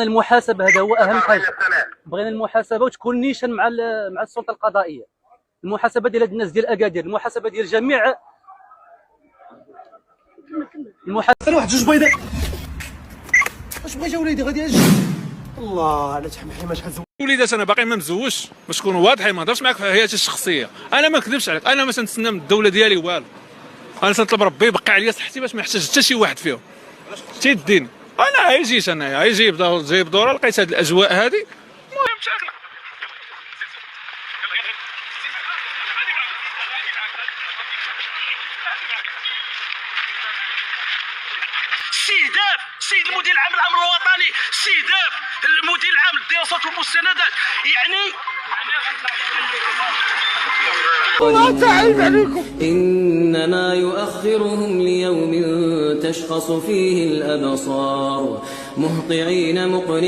المحاسبه هذا هو اهم حاجه. بغينا المحاسبه وتكون نيشان مع السلطه القضائيه. المحاسبه ديال هاد الناس ديال اكادير، المحاسبه ديال جميع المحاسبه. واحد جوج بيضاء واش بغيتي وليدي غادي اجي الله على تحمحي ما شحال وليدات انا باقي ما مزوجش باش تكونوا واضحين، ما نهضرش معاك في حياتي الشخصيه. انا ما نكذبش عليك، انا ما تنتسنى من الدوله ديالي والو. انا تنطلب ربي يبقى عليا صحتي باش ما يحتاج حتى شي واحد فيهم تيديني. انا عايجيت انا جايب دوره لقيت هذه الاجواء هذه المهم شاكله. السيد المدير العام للامن الوطني، السيداف المدير العام للدراسات والمستندات، يعني الله تعيب عليكم. إنما يؤخرهم ليوم تشخص فيه الأبصار مهطعين مقنعين